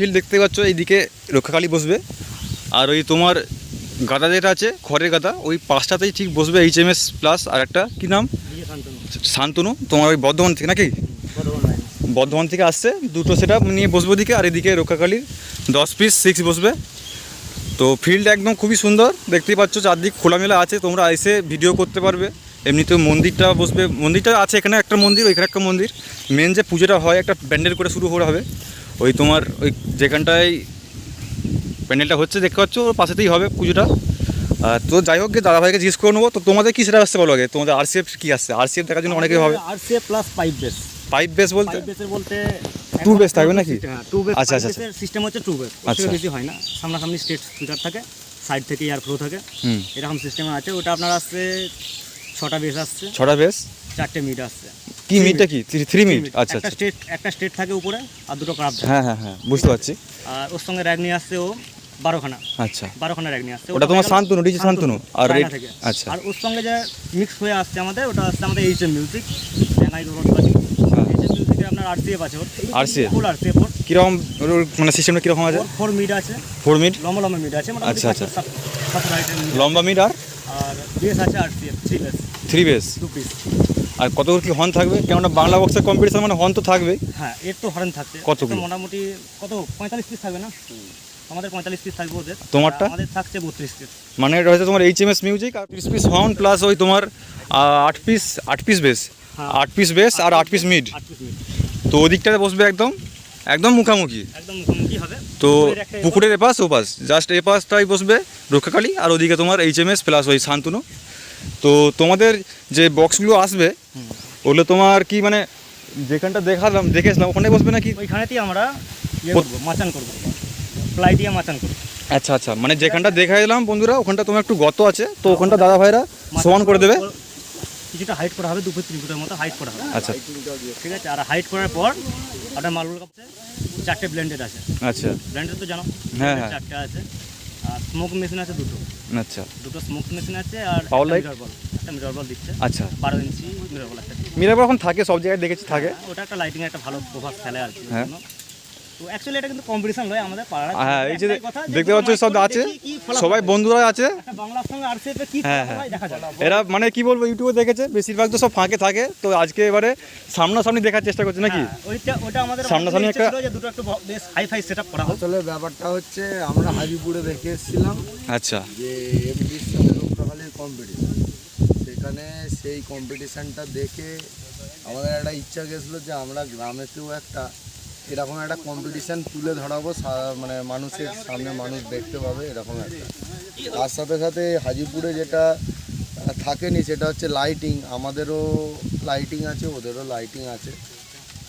Field দেখতে পাচ্ছ, এইদিকে রক্ষাকালী বসবে, আর ওই তোমার গাদা যেটা আছে খড়ের গাদা, ওই পাঁচটাতেই ঠিক বসবে HMS প্লাস আর একটা কী নাম, শান্তনু, তোমার ওই বর্ধমান থেকে নাকি, বর্ধমান থেকে আসছে, দুটো সেট আপ নিয়ে বসবে ওদিকে, আর এদিকে রক্ষাকালীর 10 পিস 6 বসবে। তো ফিল্ড একদম খুবই সুন্দর, দেখতেই পাচ্ছ চারদিক খোলামেলা আছে, তোমরা এসে ভিডিও করতে পারবে। এমনিতেও মন্দিরটা বসবে, মন্দিরটা আছে এখানে একটা মন্দির, ওইখানে একটা মন্দির, মেন যে পুজোটা হয় একটা প্যান্ডেল করে শুরু করা হবে, ওই তোমার ওই যেখানটায় প্যান্ডেলটা হচ্ছে দেখতে পাচ্ছ ওর পাশেতেই হবে পুজোটা। তো যাই হোক, দাদাভাইকে জিজ্ঞেস করে নেবো। তো তোমাদের কী সেটা আসছে বলো আগে, তোমাদের RCF কী আসছে? RCF দেখার জন্য অনেকেই হবে। RCF plus pipe base. Pipe base বলতে বলতে 2 বেস থাকবে নাকি? হ্যাঁ 2 বেস। আচ্ছা আচ্ছা, সিস্টেম হচ্ছে 2 বেস, আচ্ছা বেশি হয় না, সামনাসামনি স্টেট স্পিকার থাকে, সাইড থেকে এয়ার ফ্লো থাকে, এরকম সিস্টেমে আছে। ওটা আপনার আসছে 6টা বেস আসছে, 6টা বেস, 4টে মিড আসছে। কি মিডটা কি 3 মিড? আচ্ছা আচ্ছা, একটা স্টেট থাকে উপরে আর দুটো ক্রাফট। হ্যাঁ হ্যাঁ হ্যাঁ, বুঝতে পারছি। আর ওর সঙ্গে র্যাগ নিয়ে আসছে ও 12খানা। আচ্ছা, 12খানা র্যাগ নিয়ে আসছে। ওটা তোমার শান্তনু, ডিজে শান্তনু আর রেড। আচ্ছা, আর ওর সঙ্গে যে মিক্স হয়ে আসছে আমাদের, ওটা আসছে আমাদের HM মিউজিক, চ্যানাই রোডবাজি। HM মিউজিকে আপনার RCF আছে, ওর RCF ফুল RCF। ওর কিরকম মানে সিস্টেমটা কিরকম আছে? 4 মিড আছে, 4 মিড, লম্বা লম্বা মিড আছে। আচ্ছা আচ্ছা, 7 রাইটের মিড, লম্বা মিড। আর বেস আছে RCF 3 বেস, 3 বেস, 2 পিস। আর কত কি হর্ন থাকবে? কেননা বাংলা বক্সের কম্পিটিশন মানে হর্ন তো থাকবেই। হ্যাঁ, এর তো হর্ন থাকছে কতগুলো? মোটামুটি কত 45 পিস থাকবে না? আমাদের 45 পিস থাকবে, ওদের তোমারটা আমাদের থাকছে 32 পিস। মানে এটা হচ্ছে তোমার HMS মিউজিক, আর 30 পিস হর্ন প্লাস ওই তোমার 8 পিস বেস, 8 পিস বেস আর 8 পিস মিড। 8 piece mid. তো ওদিকটাতে বসবে একদম একদম মুখামুখি, একদম মুখোমুখি হবে। তো পুকুরের এপাশ ওপাশ, জাস্ট এপাশটাই বসবে রক্ষাকালী, আর ওদিকে তোমার HMS প্লাস ওই শান্তনু। তো তোমাদের যে বক্সগুলো আসবে ওগুলো তোমার কি মানে যেখানটা দেখেছিলাম ওখানে বসবে নাকি? ওইখানেতেই আমরা করবো, মাচান করবো, প্লাই দিয়ে মাচান করবো। আচ্ছা আচ্ছা, মানে যেখানটা দেখাইলাম বন্ধুরা, ওখানটা তোমার একটু গর্ত আছে, তো ওখানটা দাদা ভাইরা সমান করে দেবে, কিছুটা হাইট করা হবে, 2 ফুট 3 ফুটের মতো হাইট করা হবে। আচ্ছা ঠিক আছে। আর হাইট করার পর আপনার মালগুলো কাছে 4টে ব্লেন্ডেড আছে। আচ্ছা, ব্লেন্ডেড তো জানো? হ্যাঁ হ্যাঁ, 4টে আছে। আর স্মোক মেশিন আছে দুটো। আচ্ছা, দুটো স্মোক মেশিন আছে, আর পাওয়ার লাইট, একটা মিরর বল দিচ্ছে। আচ্ছা, 12 ইঞ্চি মিরর বল একটা। মিরর এখন থাকে সব জায়গায় দেখেছি থাকে, ওটা একটা লাইটিং একটা ভালো প্রভাব ফেলে আর কি। হ্যাঁ। তো অ্যাকচুয়ালি এটা কিন্তু কম্পিটিশন নয় আমাদের পাড়ার। হ্যাঁ, এই যে দেখতে পাচ্ছ সব আছে, সবাই বন্ধুরা আছে। একটা বাংলার সঙ্গে RCF এ কি ফলাফল দেখা যায়। এরা মানে কি বলবো, ইউটিউবে দেখেছে, বেশিরভাগ তো সব ফাঁকে থাকে, তো আজকে এবারে সামনাসামনি দেখার চেষ্টা করছে নাকি? ওইটা আমাদের সামনাসামনি একটা দুটো একটু বেশ হাই সেটআপ করা হবে। আসলে ব্যাপারটা হচ্ছে আমরা হাজিপুরে দেখে এসেছিলাম আচ্ছা, যে এমডির সাথে রক্ষাকালীর কম্পিটিশন, সেখানে সেই কম্পিটিশানটা দেখে আমাদের একটা ইচ্ছা গেছিলো যে আমরা গ্রামেতেও একটা এরকম একটা কম্পিটিশান তুলে ধরাবো, মানে মানুষের সামনে মানুষ দেখতে পাবে এরকম একটা। তার সাথে সাথে হাজিপুরে যেটা থাকেনি সেটা হচ্ছে লাইটিং। আমাদেরও লাইটিং আছে, ওদেরও লাইটিং আছে,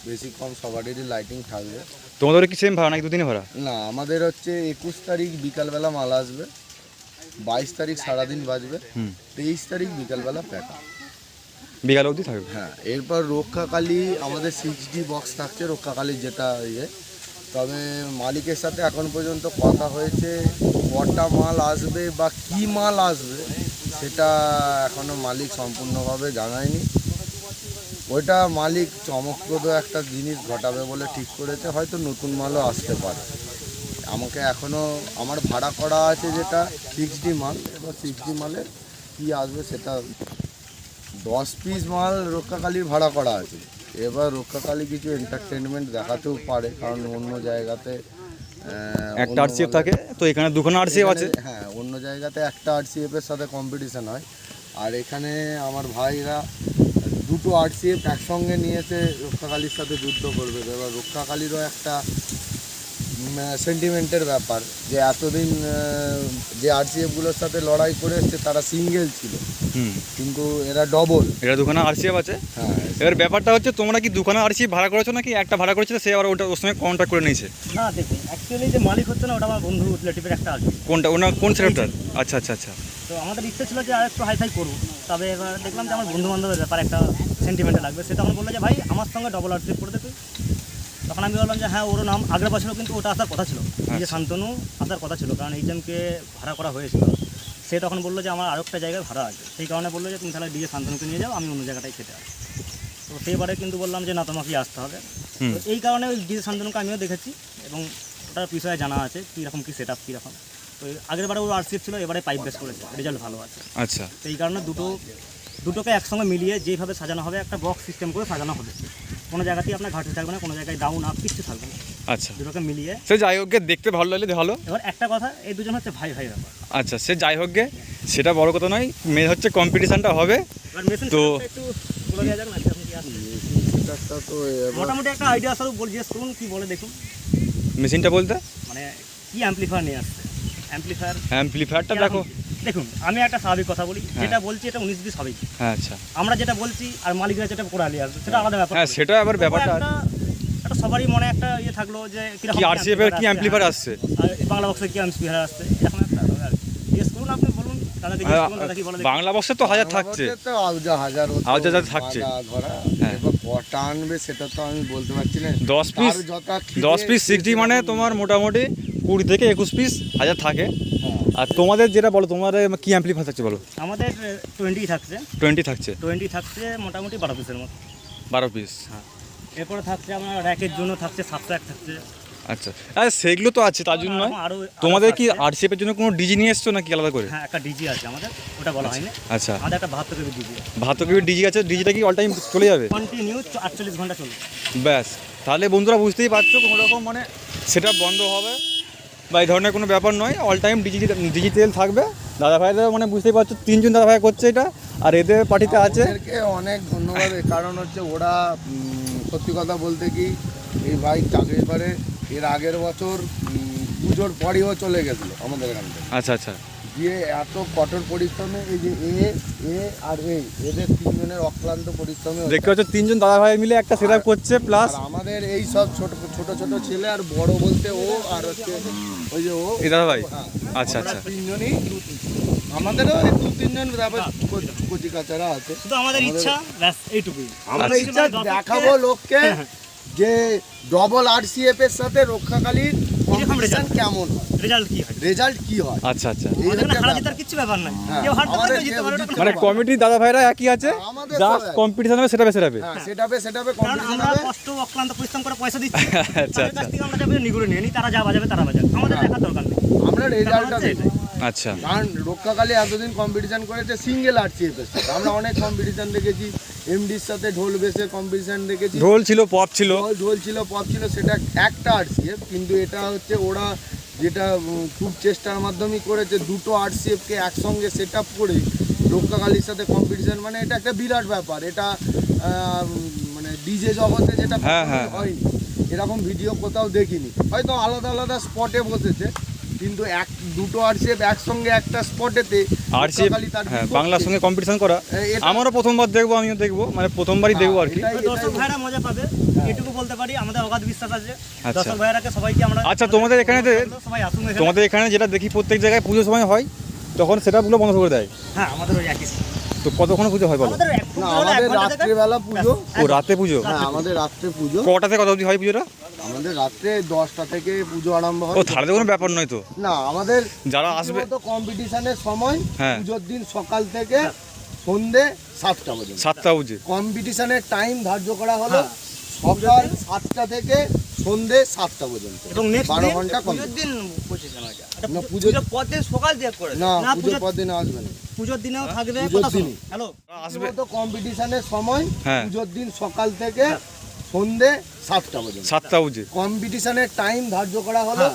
বেশি কম সবারই লাইটিং থাকবে। তোমাদের কি সেম ভাড়া নাকি দুদিনে ভাড়া? না, আমাদের হচ্ছে 21 তারিখ বিকালবেলা মাল আসবে, 22 তারিখ সারাদিন বাজবে, 23 তারিখ বিকালবেলা প্যাকা, বিকাল অবধি থাকবে। হ্যাঁ। এরপর রক্ষাকালী আমাদের 6D বক্স থাকছে, রক্ষাকালীর যেটা ইয়ে। তবে মালিকের সাথে এখন পর্যন্ত কথা হয়েছে, কটা মাল আসবে বা কি মাল আসবে সেটা এখনও মালিক সম্পূর্ণভাবে জানায়নি। ওইটা মালিক চমকপ্রদ একটা জিনিস ঘটাবে বলে ঠিক করেছে, হয়তো নতুন মালও আসতে পারে। আমাকে এখনও আমার ভাড়া করা আছে যেটা 6D মাল, এবার 6D মালের কী আসবে সেটা 10 পিস মাল রক্ষাকালীর ভাড়া করা আছে। এবার রক্ষাকালী কিছু এন্টারটেনমেন্ট দেখাতেও পারে, কারণ অন্য জায়গাতে একটা RCF থাকে, তো এখানে দুখানা RCF আছে। হ্যাঁ, অন্য জায়গাতে একটা RCF এর সাথে কম্পিটিশান হয়, আর এখানে আমার ভাইরা দুটো RCF একসঙ্গে নিয়েছে রক্ষাকালীর সাথে যুদ্ধ করবে। এবার রক্ষাকালীরও একটা সেন্টিমেন্টের ব্যাপার যে এতদিন যে RCFগুলোর সাথে লড়াই করে এসছে তারা সিঙ্গেল ছিল, কিন্তু এরা ডবল, এরা দুখানা RCF আছে। হ্যাঁ। এবার ব্যাপারটা হচ্ছে তোমরা কি দুখানা RCF ভাড়া করেছো নাকি একটা ভাড়া করেছিল, সে আবার ওটা ওর সঙ্গে কন্ট্যাক্ট করে নিয়েছে? না দেখুন, অ্যাকচুয়ালি যে মালিক হচ্ছে না, ওটা আমার বন্ধু রিলেটিভের একটা আছে। কোনটা ওনার কোন সেটআপটার? আচ্ছা আচ্ছা আচ্ছা। তো আমাদের ইচ্ছে ছিল যে আর একটু হাইফাই করবো, তবে এবার দেখলাম যে আমার বন্ধু বান্ধবের ব্যাপার একটা সেন্টিমেন্টে লাগবে। সে তখন বললো যে ভাই আমার সঙ্গে ডবল RCF করে দেবে। তখন আমি বললাম যে হ্যাঁ, ওরও নাম আগের বছর কিন্তু ওটা আসার কথা ছিল, যে শান্তনু আসার কথা ছিল, কারণ HMকে ভাড়া করা হয়েছিল। সে তখন বললো যে আমার আরেকটা জায়গায় ভাড়া আছে, সেই কারণে বললো যে তুমি তাহলে ডিজে শান্তনুকে নিয়ে যাও, আমি অন্য জায়গাটায় খেতে আসি। তো সেইবারে কিন্তু বললাম যে না, তোমাকেই আসতে হবে। তো এই কারণে ওই ডিজে শান্তনুকে আমিও দেখেছি, এবং ওটার বিষয়ে জানা আছে কীরকম কী সেট আপ কীরকম। তো আগের বারে ওর আরসিএফ ছিল, এবারে পাইপ বেস করেছে, রেজাল্ট ভালো আছে। আচ্ছা তো এই কারণে দুটোকে একসঙ্গে মিলিয়ে যেভাবে সাজানো হবে একটা বক্স সিস্টেম করে সাজানো হবে, কোনো জায়গাতেই আপনার ঘাটতি থাকবে না, কোনো জায়গায় ডাউন আপ কিচ্ছু থাকবে না, আচ্ছা দুটোকে মিলিয়ে। সে যাই হোক গে, দেখতে ভালো লাগলে ভালো। এবার একটা কথা, এই দুজন হচ্ছে ভাই ভাই ব্যাপার। আচ্ছা সে যাই হোক গে, সেটা বড় কথা নয়, মেন হচ্ছে কম্পিটিশানটা হবে। এবার মেশিন তো একটু বলে দেওয়া যাক না, কিরকম কি আছে? সেটারটা তো এবার মোটামুটি একটা আইডিয়া স্বরূপ জিজ্ঞেস করুন, কী বলে দেখুন, মেশিনটা বলতে মানে কি অ্যাম্পলিফায়ার নিয়ে আসছে। অ্যাম্পলিফায়ারটা দেখো। দেখুন আমি একটা স্বাভাবিক কথা বলি, যেটা বলছি এটা 19-20 হবেই। হ্যাঁ আচ্ছা আমরা যেটা বলছি আর মালিকরা যেটা করে আলিয়ে আসবে সেটা আলাদা ব্যাপার। হ্যাঁ সেটা আবার ব্যাপারটা একটা সবারই মনে একটা ইয়ে থাকলো যে কি আরসিএফ এর কি অ্যাম্পলিফায়ার আসছে, আর বাংলা বক্সের কি অ্যাম্পলিফায়ার আসছে, এরকম একটা আর জিজ্ঞেস করুন, আপনি বলুন দাদা জিজ্ঞেস করুন, দাদা কি বলে দেখুন। বাংলা বক্সে তো হাজার থাকছে, আমাদের তো আউজা হাজার আউজা হাজার থাকছে। হ্যাঁ। এবার কটা আনবে সেটা তো আমি বলতে পারছি না। 10 পিস তার যথা খিদে 10 পিস 60 মানে সেরকম- তোমার মোটামুটি 20 থেকে 21 পিস হাজার থাকে। হ্যাঁ। আর তোমাদের যেটা বলো, তোমার কি অ্যাম্পলিফায়ার থাকছে বলো? আমাদের 20 থাকছে, 20 থাকছে, 20 থাকছে মোটামুটি 12 পিসের মতো। 12 পিস। হ্যাঁ, এরপরে থাকছে আমার র্যাকের জন্য থাকছে 701 থাকছে। আচ্ছা হ্যাঁ সেগুলো তো আছে, তার জন্য নয়। আরো তোমাদের কি থাকছে। আরসিএফ এর জন্য কোনো ডিজি নিয়ে এসছো নাকি আলাদা করে? হ্যাঁ একটা ডিজি আছে আমাদের, ওটা বলা হয়নি। আচ্ছা আমাদের একটা 72 কেবি ডিজি ভাতকে ডিজি আছে, ডিজিটা কি অল টাইম চলে যাবে? কন্টিনিউ 48 ঘন্টা চলবে। ব্যাস, তাহলে বন্ধুরা বুঝতেই পারছো কোনো রকম মানে সেটা বন্ধ হবে বা এই ধরনের কোনো ব্যাপার নয়, অল টাইম ডিজিটাল থাকবে। দাদা ভাইরা মানে বুঝতেই পারছো, 3 জন দাদা ভাই করছে এটা, আর এদের পার্টিতে আছে। ওদেরকে অনেক ধন্যবাদ, এই কারণ হচ্ছে ওরা সত্যি কথা বলতে কি এই ভাই চাকরি করে, এর আগের বছর পুজোর পরেও চলে গেছিলো আমাদের এখান থেকে। আচ্ছা আচ্ছা দিয়ে এত কঠোর পরিশ্রমে এই যে এ আর এদের 3 জনের অক্লান্ত পরিশ্রমে দেখতে পাচ্ছ 3 জন দাদা ভাই মিলে একটা সেটআপ করছে, প্লাস আর আমাদের এই সব ছোট ছোট ছোট ছেলে আর বড় বলতে ও আর হচ্ছে ওই যে ও এই দাদা ভাই। হ্যাঁ, আচ্ছা আমরা আচ্ছা 3 জনই, আমাদেরও 2-3 জন তারপর কচি কাচারা আছে। শুধু আমাদের ইচ্ছা ব্যাস এইটুকুই। আমরা আচ্ছা। ইচ্ছা দেখাবো লোককে যে ডবল আরসিএফ এর সাথে রক্ষাকালীন কম্পিটিশন কেমন হয়, রেজাল্ট কি হয়। রেজাল্ট কি হয়। আচ্ছা আচ্ছা এই আমাদের এখানে হচ্ছে হারা ব্যাপার। জেতার কিচ্ছু ব্যাপার নাই, হ্যাঁ, কেউ হারতে পারে আমাদের কেউ জিততে পারে, ওটা কোনো মানে ব্যাপার না। কমিটির দাদা ভাইরা একই আছে, আমাদের যা সবাই। কম্পিটিশন হবে সেটাবে হ্যাঁ সেটাবে কারণ কম্পিটিশন আমরা হবে। কষ্ট অক্লান্ত পরিশ্রম করে পয়সা দিচ্ছি, আচ্ছা তাদের আচ্ছা কাছ থেকে আমরা যাবে নিগুড়ে নিয়ে নিই, তারা যা বাজাবে তারা বাজাবে, আমাদের হ্যাঁ। দেখার দরকার নেই। আমরা রেজাল্টটা হচ্ছে দেখি, আচ্ছা কারণ রক্ষাকালী এতদিন কম্পিটিশন করেছে সিঙ্গেল আরসিএফ এর সাথে। আমরা অনেক কম্পিটিশন দেখেছি, এমডির সাথে ঢোল বেসের কম্পিটিশন দেখেছি, ঢোল ছিল, পপ ছিল। ঢোল ছিল, পপ ছিল, সেটা একটা আরসিএফ। কিন্তু এটা হচ্ছে ওরা যেটা খুব চেষ্টার মাধ্যমেই করেছে, দুটো আরসিএফকে একসঙ্গে সেট আপ করে রক্ষাকালীর সাথে কম্পিটিশন, মানে এটা একটা বিরাট ব্যাপার। এটা মানে ডিজে জগতে যেটা হ্যাঁ, কখনোই হ্যাঁ। হয়নি, এরকম ভিডিও কোথাও দেখিনি। হয়তো আলাদা আলাদা স্পটে বসেছে, কিন্তু দুটো আরসিএফ একসঙ্গে একটা স্পটেতে আরসিএফ হ্যাঁ বাংলার সঙ্গে কম্পিটিশন করা আমারও প্রথমবার দেখবো, আমিও দেখবো, মানে প্রথমবারই দেখবো আর কি। দর্শক ভাইরা মজা পাবে, এটুকু বলতে পারি, আমাদের অগাধ বিশ্বাস আছে। আচ্ছা। দর্শক ভাইরাকে সবাইকে আমরা আচ্ছা, তোমাদের এখানে সবাই আসুন এখানে। তোমাদের এখানে যেটা দেখি প্রত্যেক জায়গায় পুজোর সময় হয়, তখন সেটাগুলো বন্ধ করে দেয়। হ্যাঁ আমাদের ওই একই। তো কতক্ষণ পুজো হয় বলো? আমাদের না, আমাদের রাত্রিবেলা পুজো। ও রাতে পুজো? হ্যাঁ আমাদের রাত্রে পুজো। কটাতে কত অবধি হয় পুজোটা? আমাদের রাত্রে 10টা থেকে পুজো আরম্ভ হয়। ও তাহলে তো কোনো ব্যাপার নয় তো। না, আমাদের যারা আসবে তো কম্পিটিশনের সময় হ্যাঁ। পুজোর দিন সকাল থেকে সন্ধে 7টা পর্যন্ত। 7টা অবধি কম্পিটিশনের টাইম ধার্য করা হলো সকাল 7টা থেকে সন্ধে 7টা পর্যন্ত, এবং নেক্সট 12 ঘন্টা পুজোর কম্পিটিশন। দিন পজিশন হয় না, পুজোর পর দিন সকাল দিয়ে করে না, না, পুজোর পর দিন আসবে না। পুজোর দিনেও থাকবে। পুজোর কথা শুনুন, দিনই। হ্যালো আসবে তো কম্পিটিশনের সময় হ্যাঁ। পুজোর দিন সকাল থেকে সন্ধে 7টা পর্যন্ত। 7টা অবধি কম্পিটিশনের টাইম ধার্য করা হলো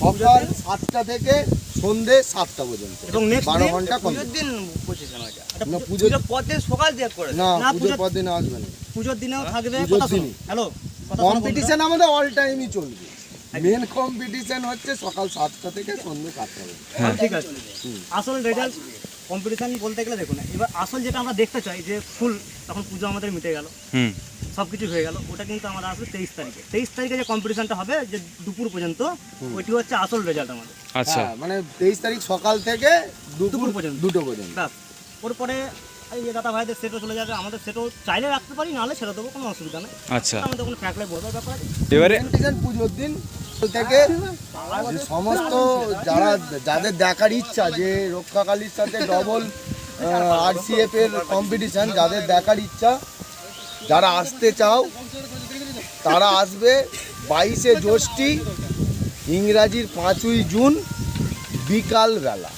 সকাল 7টা থেকে সন্ধে 7টা পর্যন্ত, এবং নেক্সট 12 ঘন্টা পুজোর কম্পিটিশন। দিন পজিশন হয় না, পুজোর পর দিন সকাল দিয়ে করে না, না, পুজোর পর দিন আসবে না। পুজোর দিনেও থাকবে। পুজোর কথা শুনুন, দিনই। হ্যালো কম্পিটিশন আমাদের অল টাইমই চলবে। মেন কম্পিটিশন হচ্ছে সকাল 7টা থেকে সন্ধ্যে 7টা পর্যন্ত। ঠিক আছে। আসল রেজাল্ট কম্পিটিশন বলতে গেলে দেখুন, এবার আসল যেটা আমরা দেখতে চাই যে ফুল তখন পুজো আমাদের মিটে গেল, হুম সব কিছু হয়ে গেল, ওটা কিন্তু আমরা আসবে 23 তারিখে। 23 তারিখে যে কম্পিটিশনটা হবে যে দুপুর পর্যন্ত, ওইটি হচ্ছে আসল রেজাল্ট আমাদের। আচ্ছা হ্যাঁ, মানে 23 তারিখ সকাল থেকে দুপুর পর্যন্ত। 2টো পর্যন্ত। ব্যাস, ওর পরে এই যে দাদা ভাইদের সেটও চলে যাবে, আমাদের সেটও চাইলে রাখতে পারি, নাহলে ছেড়ে দেবো, কোনো অসুবিধা নেই। আচ্ছা আমাদের কোনো ফ্যাকলে বলবার ব্যাপার আছে। এবারে কম্পিটিশন পুজোর দিন থেকে যে সমস্ত যাদের দেখার ইচ্ছা যে রক্ষাকালীর সাথে ডবল আরসিএফ এর কম্পিটিশন, যাদের দেখার ইচ্ছা, যারা আসতে চাও তারা আসবে 22শে জ্যৈষ্ঠী ইংরাজির 5ই জুন বিকালবেলা।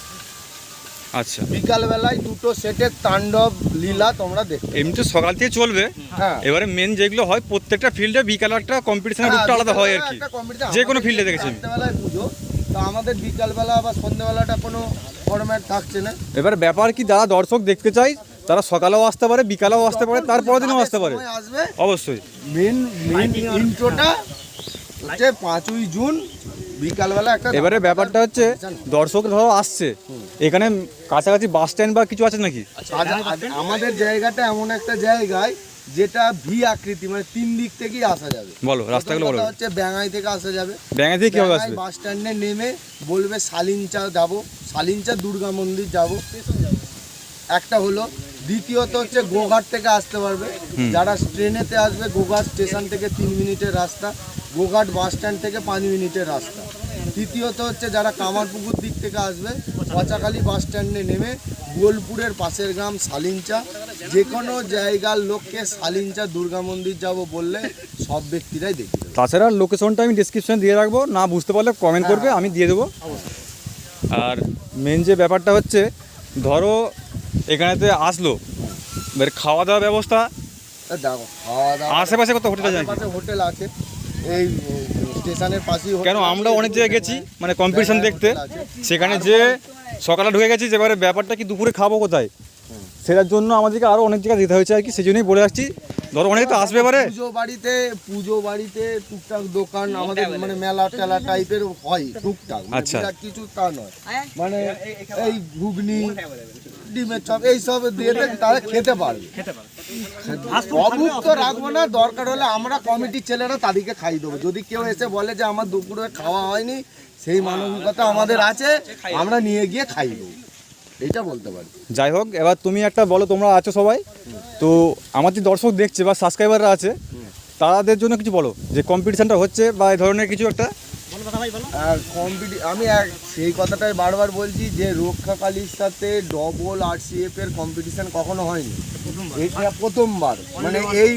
আচ্ছা, বিকালবেলায় দুটো সেটের তাণ্ডব লীলা তোমরা দেখতে। এমনি তো সকাল থেকে চলবে। হ্যাঁ, এবারে মেন যেগুলো হয় প্রত্যেকটা ফিল্ডে বিকালে একটা কম্পিটিশনের রূপটা আলাদা হয় আর কি, যে কোনো ফিল্ডে দেখেছি আমি। রাত্রেবেলায় পুজো, তো আমাদের বিকালবেলা বা সন্ধ্যেবেলাটা কোনো ফরম্যাট থাকছে না। এবার ব্যাপার কি, যারা দর্শক দেখতে চাই তারা সকালেও আসতে পারে, বিকালেও আসতে পারে, তারপরের দিনও আসতে পারে, সময় আসবে। অবশ্যই। মেন ইন্ট্রোটা হচ্ছে 5ই জুন বিকালবেলা একটা। এবারে ব্যাপারটা হচ্ছে দর্শক ধরো আসছে, এখানে কাছাকাছি বাস স্ট্যান্ড বা কিছু আছে নাকি? আমাদের জায়গাটা এমন একটা জায়গায় যেটা ভি আকৃতি, মানে 3 দিক থেকেই আসা যাবে। বলো রাস্তাগুলো বলো। প্রথম কথা হচ্ছে ব্যাঙাই থেকে আসা যাবে। ব্যাঙে দিয়ে কীভাবে আসবে? বাস স্ট্যান্ডে নেমে বলবে সালিঞ্চা যাব, সালিঞ্চা দুর্গা মন্দির যাব, একটা হলো। দ্বিতীয়ত হচ্ছে গোঘাট থেকে আসতে পারবে। যারা ট্রেনেতে আসবে গোঘাট স্টেশন থেকে 3 মিনিটের রাস্তা, গোঘাট বাস স্ট্যান্ড থেকে 5 মিনিটের রাস্তা। তৃতীয়ত হচ্ছে যারা কামারপুকুর দিক থেকে আসবে পচাখালি বাস স্ট্যান্ডে নেমে বোলপুরের পাশের গ্রাম সালিঞ্চা, যে কোনো জায়গার লোককে সালিঞ্চা দুর্গা মন্দির যাব বললে সব ব্যক্তিরাই দেখবে। তাছাড়া লোকেশনটা আমি ডিসক্রিপশনে দিয়ে রাখবো, না বুঝতে পারলে কমেন্ট করবে, আমি দিয়ে দেবো। আর মেন যে ব্যাপারটা হচ্ছে, ধরো এখানেতে আসলো, এবার খাওয়া দাওয়া ব্যবস্থা দেখো খাওয়া দাওয়া আশেপাশে কত হোটেল আছে? আশেপাশে হোটেল আছে, এই স্টেশনের পাশেই হোটেল কেন আছে। আমরা অনেক জায়গায় গেছি মানে কম্পিটিশন দেখতে, সেখানে যে সকালে ঢুকে গেছি, এবারে ব্যাপারটা কি দুপুরে খাবো কোথায়, সেটার জন্য আমাদেরকে আরও অনেক জায়গায় যেতে হয়েছে আর কি, সেই জন্যই বলে আসছি। ধরো অনেকে তো আসবে এবারে, পুজো বাড়িতে টুকটাক দোকান আমাদের মানে মেলা টেলা টাইপের হয় টুকটাক, মানে আচ্ছা। বিরাট কিছু তা নয়। মানে এই ঘুগনি, ডিমের চপ এইসব দিয়ে তারা খেতে পারবে। অভুক তো রাখবো না, দরকার হলে আমরা কমিটির ছেলেরা তাদেরকে খাই দেবো। যদি কেউ এসে বলে যে আমার দুপুরে খাওয়া হয়নি, সেই মানবিকতা আমাদের আছে, আমরা নিয়ে গিয়ে খাই দেবো, এইটা বলতে পারি। যাই হোক, এবার তুমি একটা বলো, তোমরা আছো সবাই তো, আমার যে দর্শক দেখছে বা সাবস্ক্রাইবাররা আছে তাদের জন্য কিছু বলো, যে কম্পিটিশনটা হচ্ছে বা এই ধরনের কিছু একটা। আর আমি সেই কথাটাই বারবার বলছি যে রক্ষাকালীর সাথে ডবল RCF এর কম্পিটিশন কখনো হয়নি, এটা প্রথমবার। মানে এই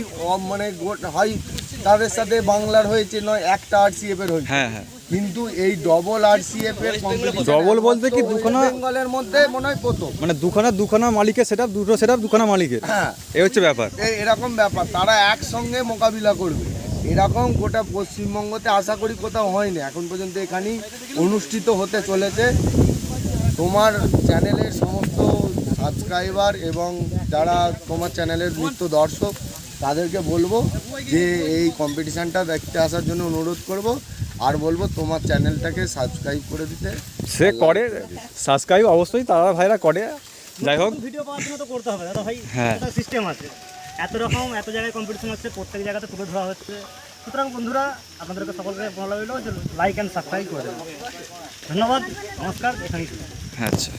মানে হয় তাদের সাথে বাংলার হয়েছে, নয় একটা RCF এর হয়েছে। হ্যাঁ হ্যাঁ, কিন্তু এই ডবল RCF এর কম্পিটিশন, ডবল বলতে কি দুখানা বেঙ্গলের মধ্যে মনে হয় প্রথম। মানে দুখানা মালিকের সেটআপ, দুটো সেটআপ দুখানা মালিকের, হ্যাঁ, এই হচ্ছে ব্যাপার। এরকম ব্যাপার, তারা একসঙ্গে মোকাবিলা করবে। এরকম গোটা পশ্চিমবঙ্গতে আশা করি কোথাও হয়নি এখন পর্যন্ত, এখানেই অনুষ্ঠিত হতে চলেছে। তোমার চ্যানেলের সমস্ত সাবস্ক্রাইবার এবং যারা তোমার চ্যানেলের নিত্য দর্শক তাদেরকে বলবো যে এই কম্পিটিশানটা দেখতে আসার জন্য অনুরোধ করব, আর বলবো তোমার চ্যানেলটাকে সাবস্ক্রাইব করে দিতে। সে করে সাবস্ক্রাইব অবশ্যই, তারা ভাইরা করে। যাই হোক, ভিডিও পাওয়ার জন্য তো করতে হবে দাদা ভাই, হ্যাঁ। একটা সিস্টেম আছে, এত রকম এত জায়গায় কম্পিটিশন হচ্ছে, প্রত্যেক জায়গাতে তুলে ধরা হচ্ছে। সুতরাং বন্ধুরা, আপনাদেরকে সকলকে বলা হইলো যে লাইক অ্যান্ড সাবস্ক্রাইব করে দেবেন। ধন্যবাদ, নমস্কার, এখানেই। আচ্ছা।